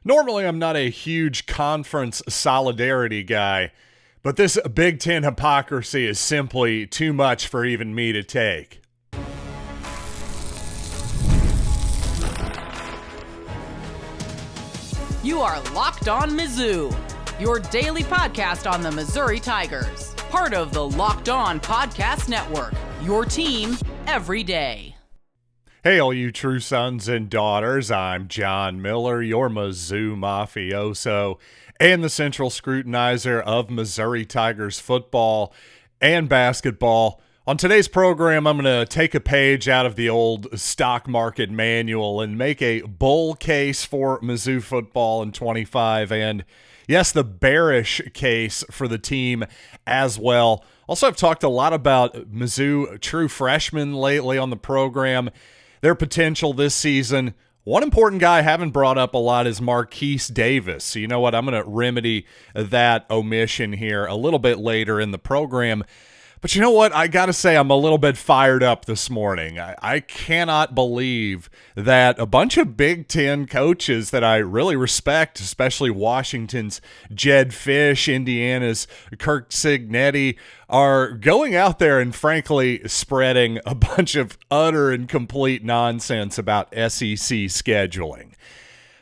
Normally, I'm not a huge conference solidarity guy, but this Big Ten hypocrisy is simply too much for even me to take. You are Locked On Mizzou, your daily podcast on the Missouri Tigers. Part of the Locked On Podcast Network, your team every day. Hey, all you true sons and daughters, I'm John Miller, your Mizzou mafioso and the central scrutinizer of Missouri Tigers football and basketball. On today's program, I'm going to take a page out of the old stock market manual and make a bull case for Mizzou football in 25, and yes, the bearish case for the team as well. Also, I've talked a lot about Mizzou true freshmen lately on the program, their potential this season. One important guy I haven't brought up a lot is Marquise Davis. So you know what? I'm going to remedy that omission here a little bit later in the program. But you know what? I got to say I'm a little bit fired up this morning. I cannot believe that a bunch of Big Ten coaches that I really respect, especially Washington's Jedd, Fisch, Indiana's Curt, Cignetti, are going out there and frankly spreading a bunch of utter and complete nonsense about SEC scheduling.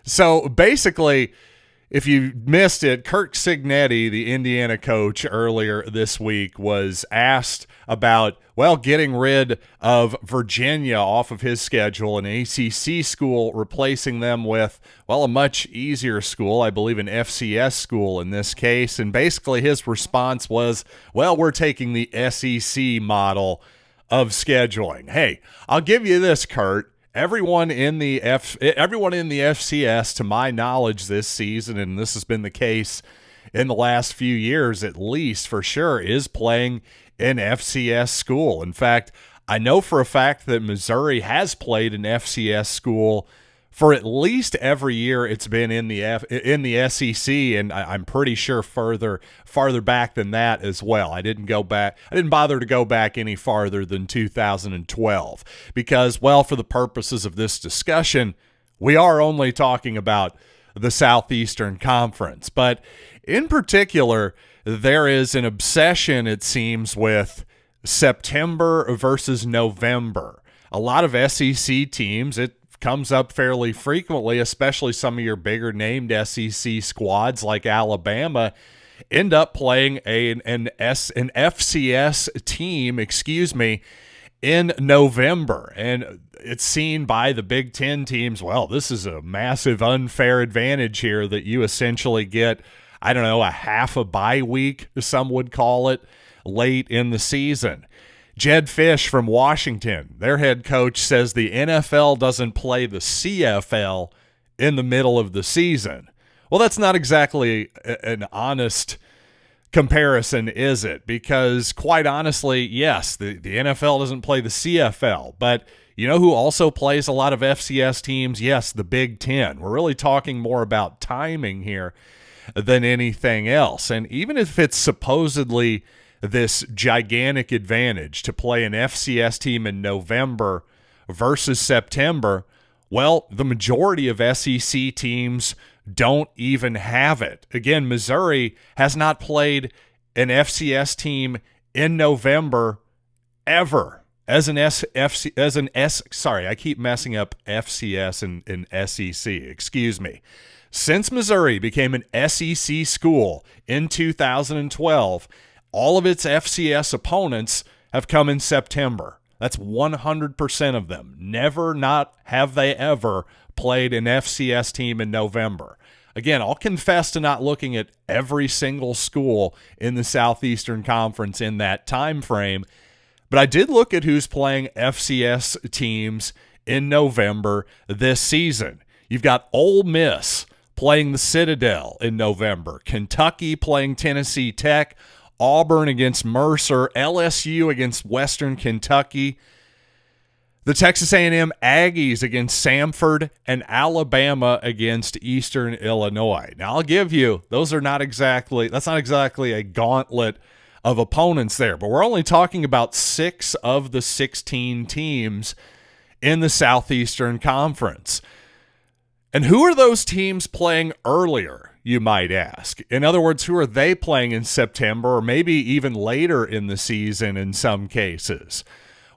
So basically, if you missed it, Curt Cignetti, the Indiana coach, earlier this week was asked about, getting rid of Virginia off of his schedule, an ACC school, replacing them with, a much easier school, I believe an FCS school in this case. And basically his response was, we're taking the SEC model of scheduling. Hey, I'll give you this, Curt. Everyone in the FCS, to my knowledge this season, and this has been the case in the last few years at least for sure, is playing an FCS school. In fact, I know for a fact that Missouri has played an FCS school for at least every year it's been in the SEC, and I'm pretty sure farther back than that as well. I didn't bother to go back any farther than 2012 because, for the purposes of this discussion, we are only talking about the Southeastern Conference. But in particular, there is an obsession, it seems, with September versus November. A lot of SEC teams, it comes up fairly frequently, especially some of your bigger named SEC squads like Alabama, end up playing an FCS team, in November. And it's seen by the Big Ten teams, this is a massive unfair advantage here that you essentially get, a half a bye week, some would call it, late in the season. Jedd Fisch from Washington, their head coach, says the NFL doesn't play the CFL in the middle of the season. Well, that's not exactly an honest comparison, is it? Because quite honestly, yes, the NFL doesn't play the CFL, but you know who also plays a lot of FCS teams? Yes, the Big Ten. We're really talking more about timing here than anything else. And even if it's supposedly this gigantic advantage to play an FCS team in November versus September, the majority of SEC teams don't even have it. Again, Missouri has not played an FCS team in November ever I keep messing up FCS and SEC. Excuse me. Since Missouri became an SEC school in 2012, all of its FCS opponents have come in September. That's 100% of them. Never not have they ever played an FCS team in November. Again, I'll confess to not looking at every single school in the Southeastern Conference in that time frame, but I did look at who's playing FCS teams in November this season. You've got Ole Miss playing the Citadel in November, Kentucky playing Tennessee Tech, Auburn against Mercer, LSU against Western Kentucky, the Texas A&M Aggies against Samford, and Alabama against Eastern Illinois. Now, I'll give you, that's not exactly a gauntlet of opponents there, but we're only talking about 6 of the 16 teams in the Southeastern Conference. And who are those teams playing earlier, you might ask? In other words, who are they playing in September or maybe even later in the season in some cases?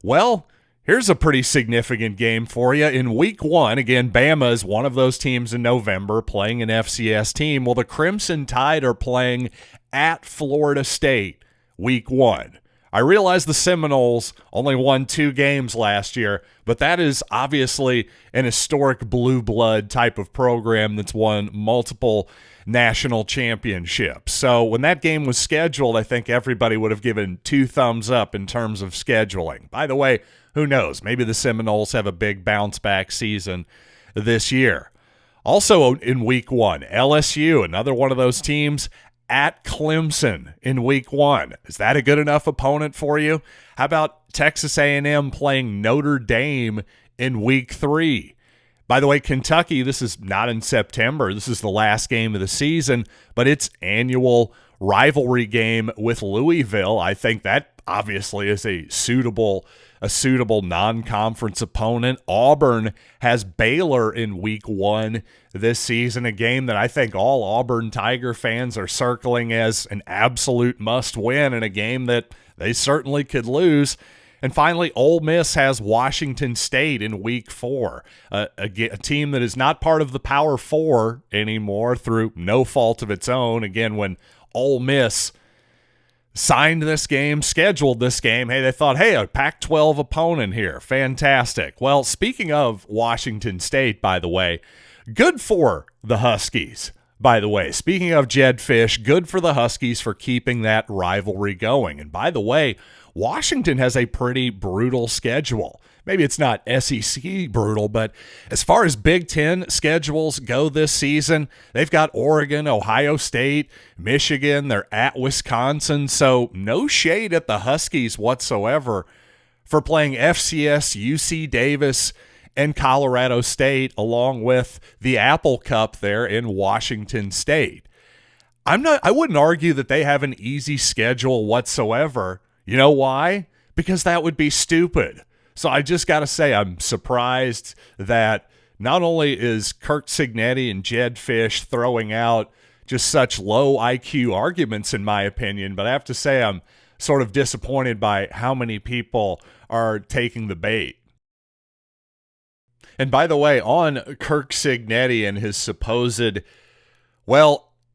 Well, here's a pretty significant game for you. In week 1, again, Bama is one of those teams in November playing an FCS team. Well, the Crimson Tide are playing at Florida State week 1. I realize the Seminoles only won 2 games last year, but that is obviously an historic blue blood type of program that's won multiple national championships. So when that game was scheduled, I think everybody would have given 2 thumbs up in terms of scheduling. By the way, who knows? Maybe the Seminoles have a big bounce-back season this year. Also in week 1, LSU, another one of those teams, at Clemson in week 1. Is that a good enough opponent for you? How about Texas A&M playing Notre Dame in week 3? By the way, Kentucky, this is not in September. This is the last game of the season, but it's annual rivalry game with Louisville. I think that obviously is a suitable non-conference opponent. Auburn has Baylor in week 1 this season, a game that I think all Auburn Tiger fans are circling as an absolute must-win and a game that they certainly could lose. And finally, Ole Miss has Washington State in week 4, a team that is not part of the Power 4 anymore through no fault of its own. Again, when Ole Miss signed this game, scheduled this game, hey, they thought, hey, a Pac-12 opponent here. Fantastic. Well, speaking of Washington State, by the way, good for the Huskies, by the way. Speaking of Jedd Fisch, good for the Huskies for keeping that rivalry going. And by the way, Washington has a pretty brutal schedule. Maybe it's not SEC brutal, but as far as Big Ten schedules go this season, they've got Oregon, Ohio State, Michigan, they're at Wisconsin, so no shade at the Huskies whatsoever for playing FCS, UC Davis, and Colorado State, along with the Apple Cup there in Washington State. I wouldn't argue that they have an easy schedule whatsoever. You know why? Because that would be stupid. So I just got to say, I'm surprised that not only is Curt Cignetti and Jedd Fisch throwing out just such low IQ arguments, in my opinion, but I have to say I'm sort of disappointed by how many people are taking the bait. And by the way, on Curt Cignetti and his supposed,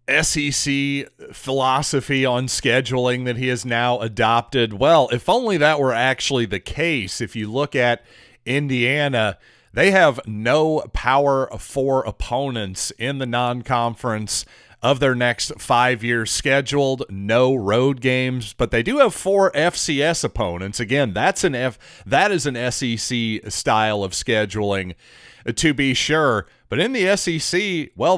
SEC philosophy on scheduling that he has now adopted. Well, if only that were actually the case. If you look at Indiana, they have no Power 4 opponents in the non-conference of their next 5 years scheduled, no road games, but they do have 4 FCS opponents. Again, that is an SEC style of scheduling, to be sure. But in the SEC,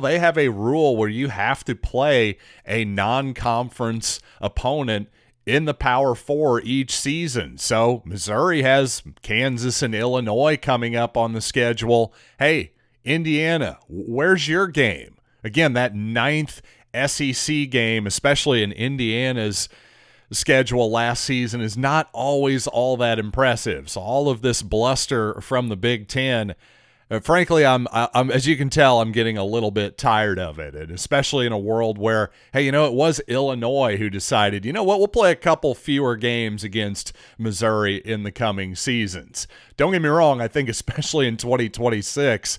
they have a rule where you have to play a non-conference opponent in the Power 4 each season. So Missouri has Kansas and Illinois coming up on the schedule. Hey, Indiana, where's your game? Again, that 9th SEC game, especially in Indiana's schedule last season, is not always all that impressive. So all of this bluster from the Big Ten, frankly, I'm as you can tell, I'm getting a little bit tired of it, and especially in a world where, hey, it was Illinois who decided, we'll play a couple fewer games against Missouri in the coming seasons. Don't get me wrong, I think especially in 2026,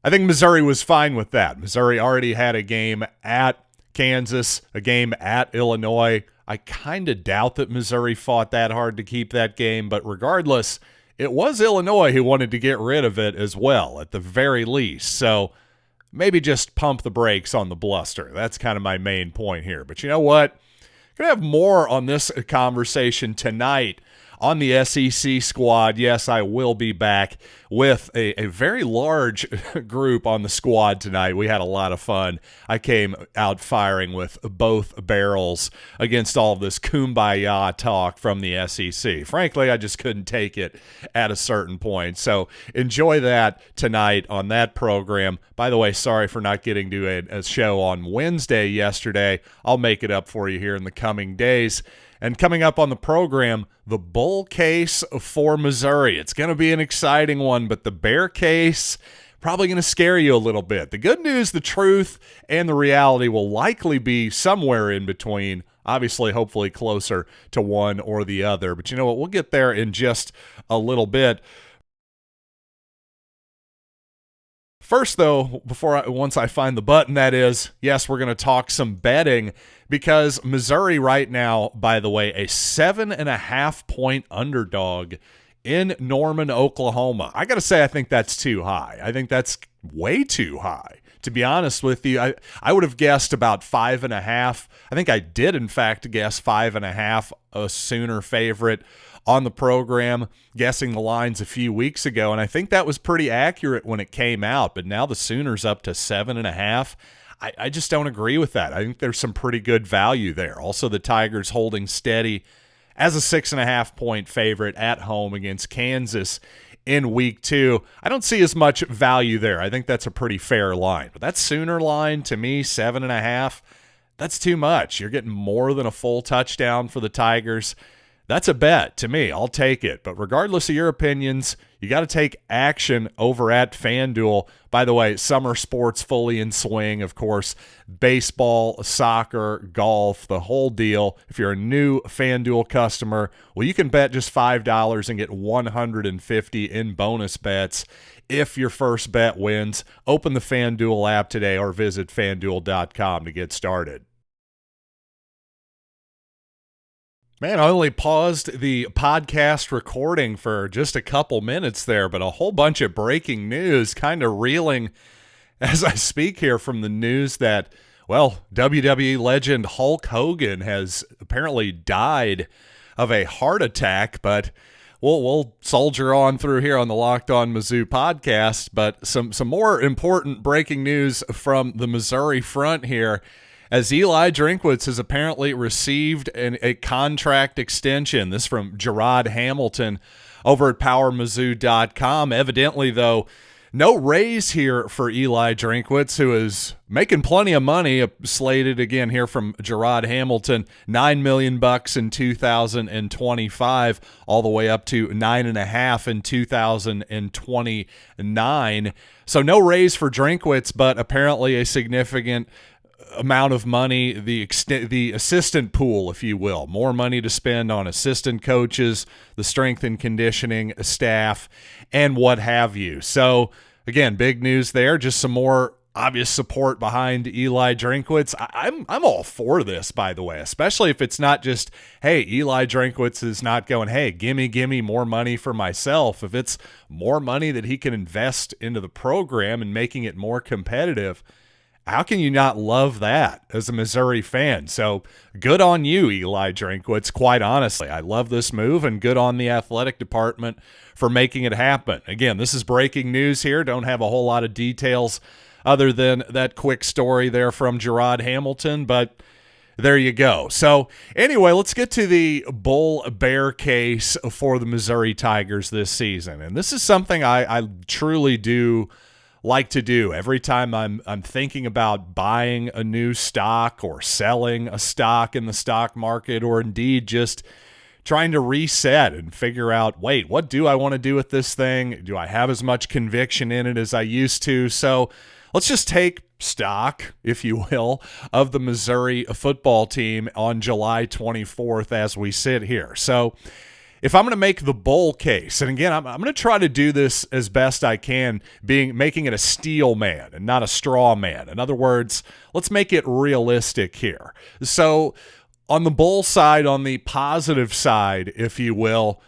I think Missouri was fine with that. Missouri already had a game at Kansas, a game at Illinois. I kind of doubt that Missouri fought that hard to keep that game, but regardless, it was Illinois who wanted to get rid of it as well, at the very least. So maybe just pump the brakes on the bluster. That's kind of my main point here. But you know what? Going to have more on this conversation tonight on the SEC squad. Yes, I will be back with a very large group on the squad tonight. We had a lot of fun. I came out firing with both barrels against all of this kumbaya talk from the SEC. Frankly, I just couldn't take it at a certain point. So enjoy that tonight on that program. By the way, sorry for not getting to a show on Wednesday yesterday. I'll make it up for you here in the coming days. And coming up on the program, the bull case for Missouri. It's going to be an exciting one, but the bear case, probably going to scare you a little bit. The good news, the truth, and the reality will likely be somewhere in between. Obviously, hopefully closer to one or the other. But you know what? We'll get there in just a little bit. First, though, once I find the button, that is, yes, we're going to talk some betting because Missouri right now, by the way, a 7.5-point underdog in Norman, Oklahoma. I got to say, I think that's too high. I think that's way too high. To be honest with you, I would have guessed about 5.5. I think I did, in fact, guess 5.5, a Sooner favorite on the program, guessing the lines a few weeks ago, and I think that was pretty accurate when it came out, but now the Sooners up to 7.5. I just don't agree with that. I think there's some pretty good value there. Also, the Tigers holding steady as a 6.5-point favorite at home against Kansas in week 2. I don't see as much value there. I think that's a pretty fair line. But that Sooner line, to me, 7.5, that's too much. You're getting more than a full touchdown for the Tigers. That's a bet to me. I'll take it. But regardless of your opinions, you got to take action over at FanDuel. By the way, summer sports fully in swing. Of course, baseball, soccer, golf, the whole deal. If you're a new FanDuel customer, well, you can bet just $5 and get $150 in bonus bets if your first bet wins. Open the FanDuel app today or visit FanDuel.com to get started. Man, I only paused the podcast recording for just a couple minutes there, but a whole bunch of breaking news, kind of reeling as I speak here from the news that, well, WWE legend Hulk Hogan has apparently died of a heart attack, but we'll soldier on through here on the Locked On Mizzou podcast. But some more important breaking news from the Missouri front here, as Eli Drinkwitz has apparently received a contract extension. This from Gerard Hamilton over at PowerMizzou.com. Evidently, though, no raise here for Eli Drinkwitz, who is making plenty of money, slated again here from Gerard Hamilton, $9 million in 2025, all the way up to $9.5 in 2029. So no raise for Drinkwitz, but apparently a significant amount of money, the assistant pool, if you will, more money to spend on assistant coaches, the strength and conditioning staff, and what have you. So again, big news there. Just some more obvious support behind Eli Drinkwitz. I'm all for this, by the way, especially if it's not just, hey, Eli Drinkwitz is not going, hey, gimme more money for myself. If it's more money that he can invest into the program and making it more competitive, how can you not love that as a Missouri fan? So good on you, Eli Drinkwitz, quite honestly. I love this move, and good on the athletic department for making it happen. Again, this is breaking news here. Don't have a whole lot of details other than that quick story there from Gerard Hamilton, but there you go. So anyway, let's get to the bull-bear case for the Missouri Tigers this season. And this is something I truly do like to do every time I'm thinking about buying a new stock or selling a stock in the stock market, or indeed just trying to reset and figure out, wait, what do I want to do with this thing? Do I have as much conviction in it as I used to? So let's just take stock, if you will, of the Missouri football team on July 24th as we sit here. So if I'm going to make the bull case, and again, I'm going to try to do this as best I can, making it a steel man and not a straw man. In other words, let's make it realistic here. So on the bull side, on the positive side, if you will,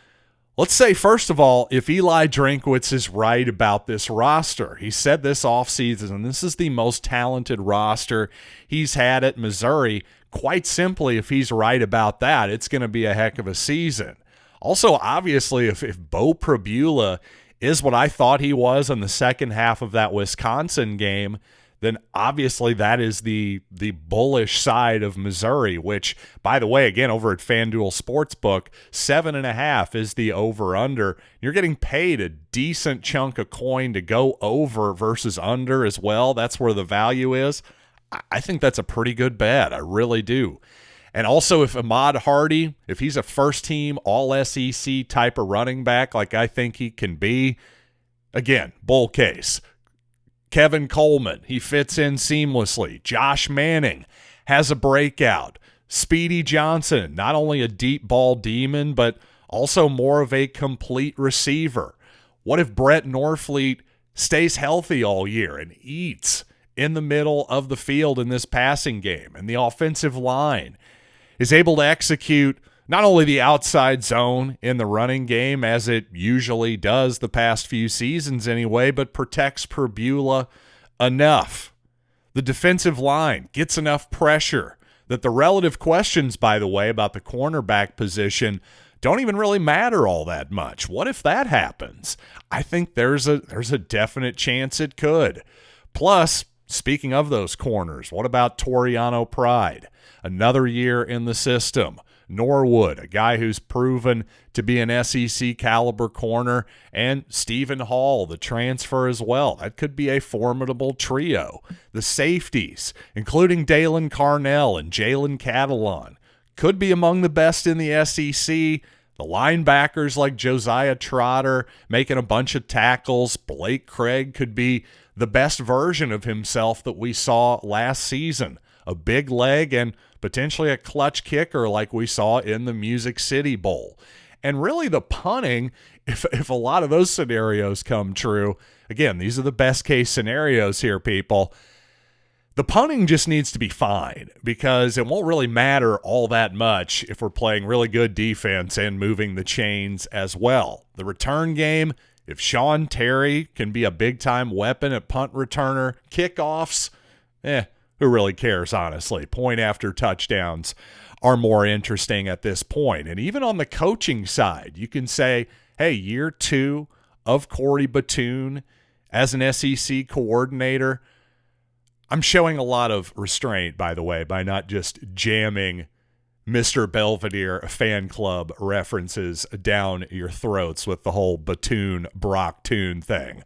let's say, first of all, if Eli Drinkwitz is right about this roster, he said this offseason, and this is the most talented roster he's had at Missouri. Quite simply, if he's right about that, it's going to be a heck of a season. Also, obviously, if Bo Prabula is what I thought he was in the second half of that Wisconsin game, then obviously that is the bullish side of Missouri, which, by the way, again, over at FanDuel Sportsbook, 7.5 is the over-under. You're getting paid a decent chunk of coin to go over versus under as well. That's where the value is. I think that's a pretty good bet. I really do. And also, if Ahmad Hardy, if he's a first-team all-SEC type of running back like I think he can be, again, bull case. Kevin Coleman, he fits in seamlessly. Josh Manning has a breakout. Speedy Johnson, not only a deep ball demon, but also more of a complete receiver. What if Brett Norfleet stays healthy all year and eats in the middle of the field in this passing game, and the offensive line is able to execute not only the outside zone in the running game, as it usually does the past few seasons anyway, but protects Perbula enough. The defensive line gets enough pressure that the relative questions, by the way, about the cornerback position don't even really matter all that much. What if that happens? I think there's a definite chance it could. Plus, speaking of those corners, what about Toriano Pride? Another year in the system. Norwood, a guy who's proven to be an SEC caliber corner, and Stephen Hall, the transfer as well. That could be a formidable trio. The safeties, including Dalen Carnell and Jalen Catalon, could be among the best in the SEC. The linebackers like Josiah Trotter making a bunch of tackles. Blake Craig could be the best version of himself that we saw last season. A big leg and potentially a clutch kicker like we saw in the Music City Bowl. And really the punting, if a lot of those scenarios come true, again, these are the best case scenarios here, people. The punting just needs to be fine, because it won't really matter all that much if we're playing really good defense and moving the chains as well. The return game, if Sean Terry can be a big-time weapon at punt returner, kickoffs, who really cares, honestly? Point after touchdowns are more interesting at this point. And even on the coaching side, you can say, hey, year 2 of Corey Batoon as an SEC coordinator. I'm showing a lot of restraint, by the way, by not just jamming Mr. Belvedere fan club references down your throats with the whole Batoon Brock Toon thing.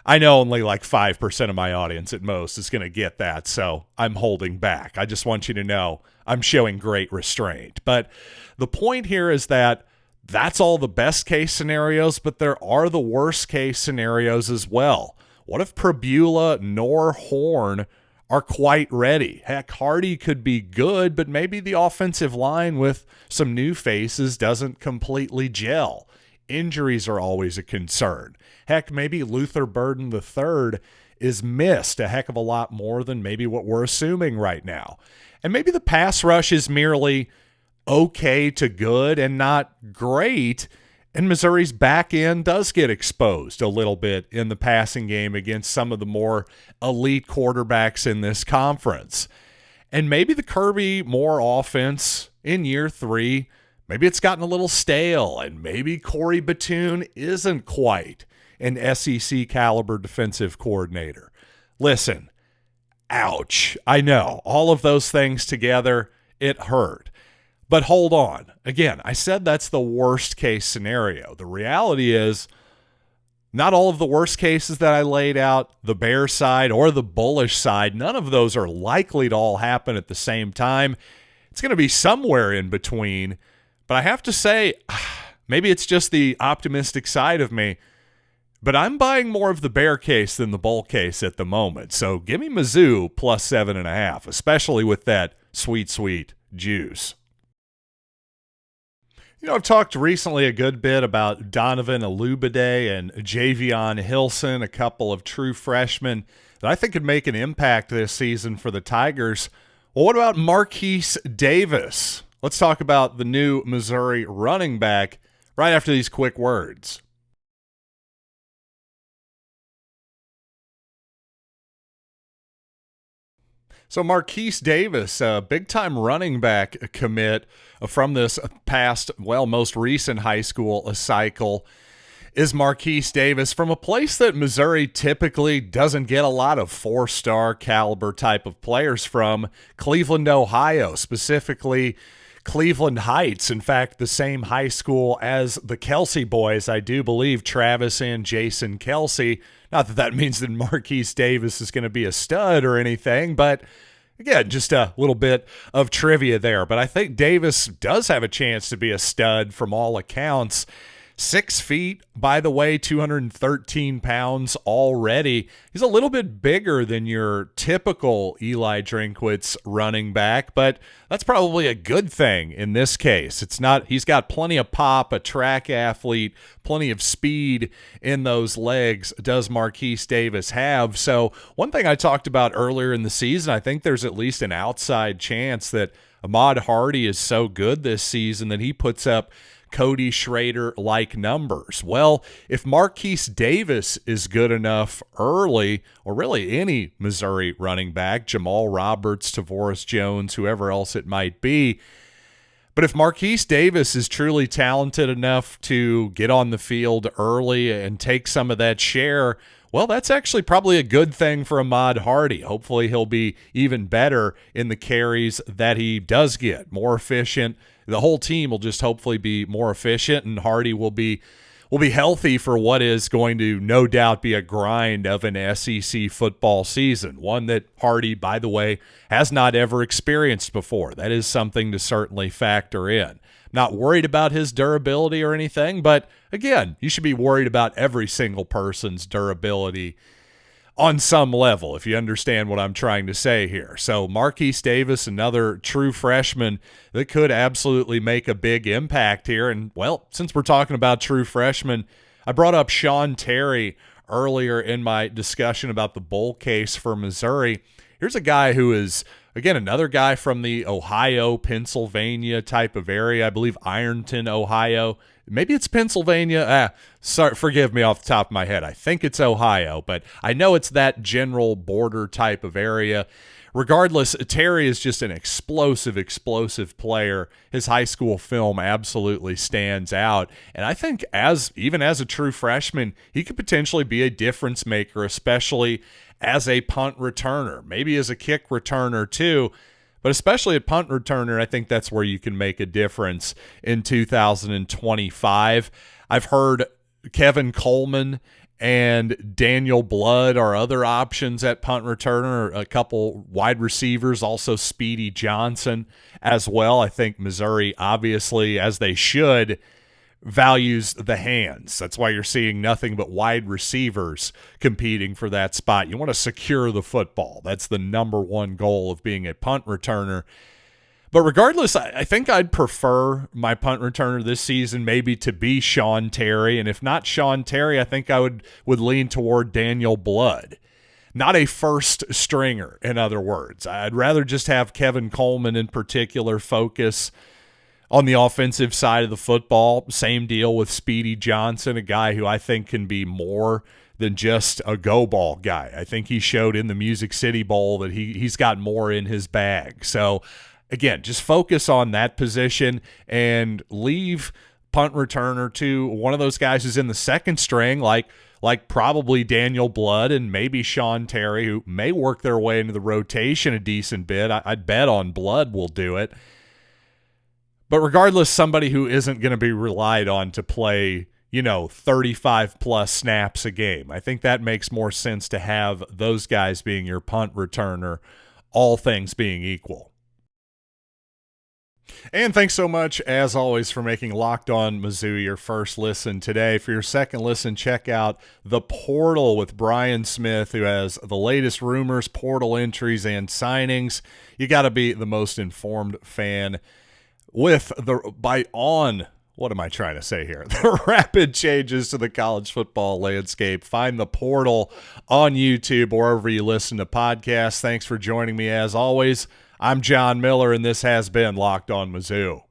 I know only like 5% of my audience at most is going to get that, so I'm holding back. I just want you to know I'm showing great restraint. But the point here is that that's all the best case scenarios, but there are the worst case scenarios as well. What if Perbula nor Horn are quite ready? Heck, Hardy could be good, but maybe the offensive line with some new faces doesn't completely gel. Injuries are always a concern. Heck, maybe Luther Burden III is missed a heck of a lot more than maybe what we're assuming right now. And maybe the pass rush is merely okay to good and not great, and Missouri's back end does get exposed a little bit in the passing game against some of the more elite quarterbacks in this conference. And maybe the Kirby Moore offense in year 3, maybe it's gotten a little stale, and maybe Corey Batoon isn't quite an SEC caliber defensive coordinator. Listen, ouch. I know, all of those things together, it hurt. But hold on. Again, I said that's the worst case scenario. The reality is, not all of the worst cases that I laid out, the bear side or the bullish side, none of those are likely to all happen at the same time. It's going to be somewhere in between. But I have to say, maybe it's just the optimistic side of me, but I'm buying more of the bear case than the bull case at the moment. So give me Mizzou plus 7.5, especially with that sweet, sweet juice. You know, I've talked recently a good bit about Donovan Alubade and Javion Hilson, a couple of true freshmen that I think could make an impact this season for the Tigers. Well, what about Marquise Davis? Let's talk about the new Missouri running back right after these quick words. So Marquise Davis, a big-time running back commit from this past, most recent high school cycle, is Marquise Davis from a place that Missouri typically doesn't get a lot of 4-star caliber type of players from, Cleveland, Ohio, specifically Cleveland Heights. In fact, the same high school as the Kelsey boys, I do believe, Travis and Jason Kelsey. Not that that means that Marquise Davis is going to be a stud or anything, but again, just a little bit of trivia there. But I think Davis does have a chance to be a stud from all accounts. 6 feet, by the way, 213 pounds already. He's a little bit bigger than your typical Eli Drinkwitz running back, but that's probably a good thing in this case. He's got plenty of pop, a track athlete, plenty of speed in those legs, does Marquise Davis have. So one thing I talked about earlier in the season, I think there's at least an outside chance that Ahmad Hardy is so good this season that he puts up Cody Schrader-like numbers. Well, if Marquise Davis is good enough early, or really any Missouri running back, Jamal Roberts, Tavoris Jones, whoever else it might be, but if Marquise Davis is truly talented enough to get on the field early and take some of that share, well, that's actually probably a good thing for Ahmad Hardy. Hopefully he'll be even better in the carries that he does get, more efficient. The whole team will just hopefully be more efficient, and Hardy will be healthy for what is going to no doubt be a grind of an SEC football season, one that Hardy, by the way, has not ever experienced before. That is something to certainly factor in. Not worried about his durability or anything, but again, you should be worried about every single person's durability on some level, if you understand what I'm trying to say here. So Marquise Davis, another true freshman that could absolutely make a big impact here. And, well, since we're talking about true freshmen, I brought up Sean Terry earlier in my discussion about the bowl case for Missouri. Here's a guy who is, again, another guy from the Ohio, Pennsylvania type of area. I believe Ironton, Ohio. Maybe it's Pennsylvania. Sorry, forgive me off the top of my head. I think it's Ohio, but I know it's that general border type of area. Regardless, Terry is just an explosive player. His high school film absolutely stands out. And I think even as a true freshman, he could potentially be a difference maker, especially as a punt returner, maybe as a kick returner too. But especially at punt returner, I think that's where you can make a difference in 2025. I've heard Kevin Coleman and Daniel Blood are other options at punt returner, a couple wide receivers, also Speedy Johnson as well. I think Missouri, obviously, as they should, values the hands. That's why you're seeing nothing but wide receivers competing for that spot. You want to secure the football. That's the number one goal of being a punt returner. But regardless, I think I'd prefer my punt returner this season maybe to be Sean Terry. And if not Sean Terry, I think I would lean toward Daniel Blood. Not a first stringer, in other words. I'd rather just have Kevin Coleman in particular focus on the offensive side of the football. Same deal with Speedy Johnson, a guy who I think can be more than just a go ball guy. I think he showed in the Music City Bowl that he's got more in his bag. So again, just focus on that position and leave punt returner to one of those guys who's in the second string, like probably Daniel Blood and maybe Sean Terry, who may work their way into the rotation a decent bit. I'd bet on Blood will do it. But regardless, somebody who isn't going to be relied on to play, 35-plus snaps a game. I think that makes more sense to have those guys being your punt returner, all things being equal. And thanks so much, as always, for making Locked On Mizzou your first listen today. For your second listen, check out The Portal with Brian Smith, who has the latest rumors, portal entries, and signings. You got to be the most informed fan with the rapid changes to the college football landscape. Find The Portal on YouTube or wherever you listen to podcasts. Thanks for joining me as always. I'm John Miller, and this has been Locked On Mizzou.